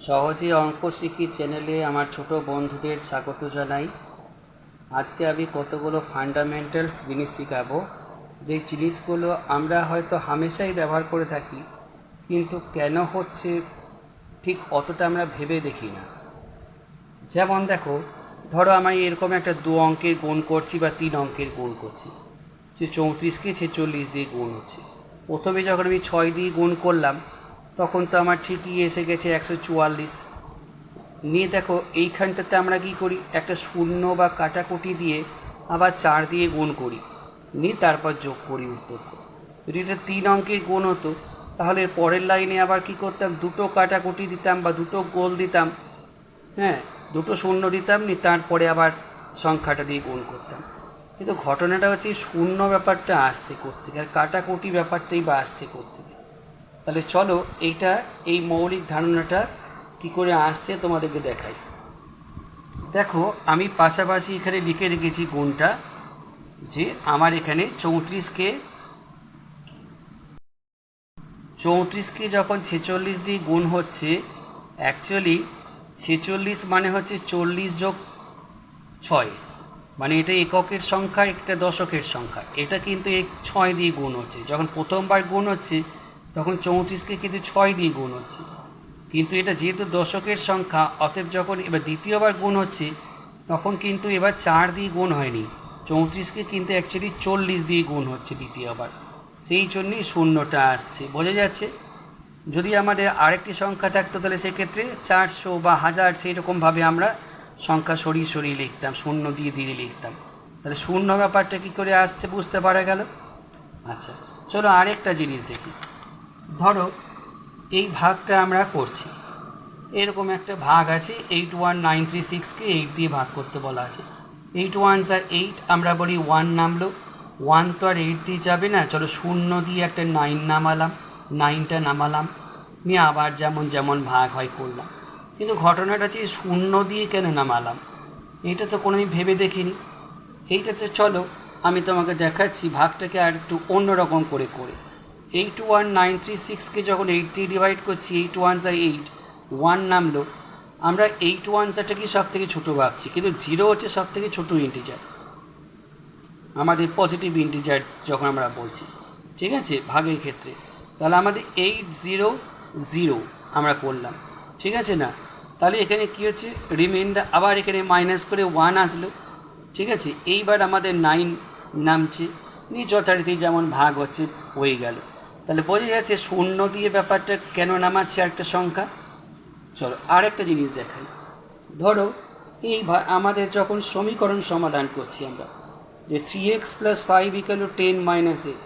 সহজে অঙ্ক শিখি চ্যানেলে আমার ছোট বন্ধুদের স্বাগত জানাই। আজকে আমি কতগুলো ফান্ডামেন্টালস জিনিস শেখাবো, যে জিনিসগুলো আমরা হয়তো হামেশাই ব্যবহার করে থাকি, কিন্তু কেন হচ্ছে ঠিক অতটা আমরা ভেবে দেখি না। যেমন দেখো, ধরো আমি এরকম একটা 2 অঙ্কের গুণ করছি বা 3 অঙ্কের গুণ করছি, যে 34কে 46 দিয়ে গুণ হচ্ছে। প্রথমে যখন আমি 6 দিয়ে গুণ করলাম, তখন তো আমার ঠিকই এসে গেছে 144। নিয়ে দেখো এইখানটাতে আমরা কি করি, একটা শূন্য বা কাটাকুটি দিয়ে আবার 4 দিয়ে গুণ করি, নিয়ে তারপর যোগ করি উত্তর। যদি এটা 3 অঙ্কের গুণ হতো, তাহলে পরের লাইনে আবার কি করতাম, দুটো কাটাকুটি দিতাম বা দুটো গোল দিতাম, হ্যাঁ, দুটো শূন্য দিতাম, নিয়ে তারপরে আবার সংখ্যাটা দিয়ে গুণ করতাম। কিন্তু ঘটনাটা হচ্ছে শূন্য ব্যাপারটা আসছে কোত্থেকে, আর কাটাকুটি ব্যাপারটাই বা আসছে কোত্থেকে। তাহলে চলো এই মৌলিক ধারণাটা কি করে আসছে তোমাদেরকে দেখাই। দেখো, আমি পাশাপাশি এখানে লিখে রেখেছি গুণটা, যে আমার এখানে 34কে যখন 46 দিয়ে গুণ হচ্ছে, অ্যাকচুয়ালি 46 মানে হচ্ছে 40 যোগ 6, মানে এটা এককের সংখ্যা, একটা দশকের সংখ্যা। এটা কিন্তু 6 দিয়ে গুণ হচ্ছে। যখন প্রথমবার গুণ হচ্ছে তখন 34কে কিন্তু 6 দিয়ে গুণ হচ্ছে, কিন্তু এটা যেহেতু দশকের সংখ্যা, অতএব যখন এবার দ্বিতীয়বার গুণ হচ্ছে তখন কিন্তু এবার 4 দিয়ে গুণ হয়নি, 34কে কিন্তু অ্যাকচুয়ালি 40 দিয়ে গুণ হচ্ছে দ্বিতীয়বার। সেই জন্যই শূন্যটা আসছে, বোঝা যাচ্ছে। যদি আমাদের আরেকটি সংখ্যা থাকতো, তাহলে সেক্ষেত্রে 400 বা 1000 সেই রকমভাবে আমরা সংখ্যা সরিয়ে সরিয়ে লিখতাম, শূন্য দিয়ে দিয়ে লিখতাম। তাহলে শূন্য ব্যাপারটা কী করে আসছে বুঝতে পারা গেল। আচ্ছা, চলো আরেকটা জিনিস দেখি। ধরো এই ভাগটা আমরা করছি, এরকম একটা ভাগ আছে, 81936কে 8 দিয়ে ভাগ করতে বলা আছে। 8 1 8, আমরা বলি 1 নামলো, 1 তো আর 8 দিয়ে যাবে না, চলো শূন্য দিয়ে একটা 9 নামালাম, 9টা নামালাম, নিয়ে আবার যেমন যেমন ভাগ হয় করলাম। কিন্তু ঘটনাটা হচ্ছে শূন্য দিয়ে কেন নামালাম, এটা তো কোনোদিন ভেবে দেখিনি। এইটাতে চলো আমি তোমাকে দেখাচ্ছি ভাগটাকে আর একটু অন্যরকম করে 81936কে যখন 8 দিয়ে ডিভাইড করছি, 8 1 8, 1 নামলো, আমরা 8 1টাকে সব থেকে ছোটো ভাবছি, কিন্তু 0 হচ্ছে সব থেকে ছোটো ইন্টিজার, আমাদের পজিটিভ ইন্টিজার যখন আমরা বলছি, ঠিক আছে, ভাগের ক্ষেত্রে। তাহলে আমাদের 800 আমরা করলাম, ঠিক আছে না। তাহলে এখানে কী হচ্ছে, রিমাইন্ডার আবার এখানে মাইনাস করে 1 আসলো, ঠিক আছে। এইবার আমাদের 9 নামছে, নিয়ে যথারীতি যেমন ভাগ হচ্ছে হয়ে গেল। তাহলে বোঝা যাচ্ছে শূন্য দিয়ে ব্যাপারটা কেন নামাচ্ছে একটা সংখ্যা। চলো আরেকটা জিনিস দেখাই। ধরো আমাদের যখন সমীকরণ সমাধান করছি আমরা, যে 3x + 5 = 10 - x,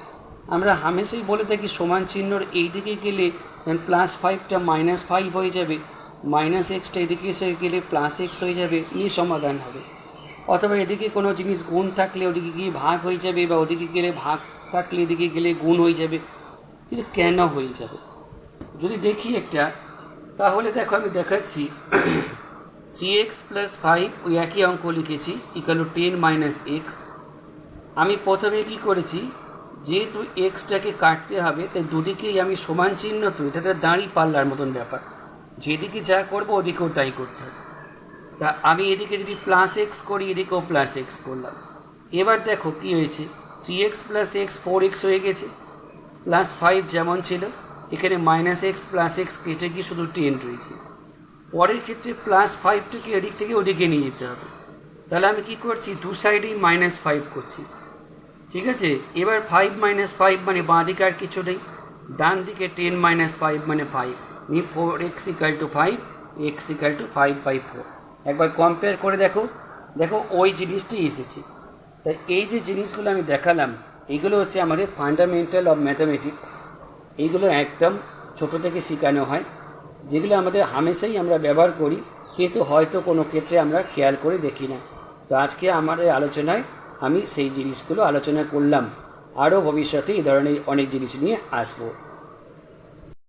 আমরা হামেশাই বলে থাকি সমান চিহ্নর এই দিকে গেলে +5টা -5 হয়ে যাবে, -xটা এদিকে এসে গেলে +x হয়ে যাবে, নিয়ে সমাধান হবে। অথবা এদিকে কোনো জিনিস গুণ থাকলে ওদিকে গিয়ে ভাগ হয়ে যাবে, বা ওদিকে গেলে ভাগ থাকলে এদিকে গেলে গুণ হয়ে যাবে। কিন্তু কেন হয়ে যাবে যদি দেখি একটা, তাহলে দেখো আমি দেখাচ্ছি। 3x + 5, ওই একই অঙ্ক লিখেছি, = 10 - x। আমি প্রথমে কি করেছি, যেহেতু এক্সটাকে কাটতে হবে, তাই দুদিকেই আমি সমান চিহ্ন, তো এটা দাঁড়ি পাল্লার মতন ব্যাপার, যেদিকে যা করবো ওদিকেও তাই করতে হবে। তা আমি এদিকে যদি +x করি, এদিকেও +x করলাম। এবার দেখো কি হয়েছে, 3x + x 4x হয়ে গেছে, +5 যেমন ছিল, এখানে -x + x কেটে গিয়ে শুধু 10 রয়েছে। পরের ক্ষেত্রে +5টাকে এদিক থেকে ওদিকে নিয়ে যেতে হবে। তাহলে আমি কি করছি, দু সাইডেই -5 করছি, ঠিক আছে। এবার 5 - 5 মানে বাঁ দিকে আর কিছু নেই, ডান দিকে 10 - 5 মানে 5, নিয়ে 4x = 5, x = 5/4। একবার কম্পেয়ার করে দেখো, দেখো ওই জিনিসটি এসেছে। তাই এই যে জিনিসগুলো আমি দেখালাম, এইগুলো হচ্ছে আমাদের ফান্ডামেন্টাল অফ ম্যাথামেটিক্স। এইগুলো একদম ছোটো থেকে শেখানো হয়, যেগুলো আমাদের হামেশাই আমরা ব্যবহার করি, কিন্তু হয়তো কোনো ক্ষেত্রে আমরা খেয়াল করে দেখি না। তো আজকে আমাদের আলোচনায় আমি সেই জিনিসগুলো আলোচনা করলাম, আরও ভবিষ্যতে এই ধরনের অনেক জিনিস নিয়ে আসবো।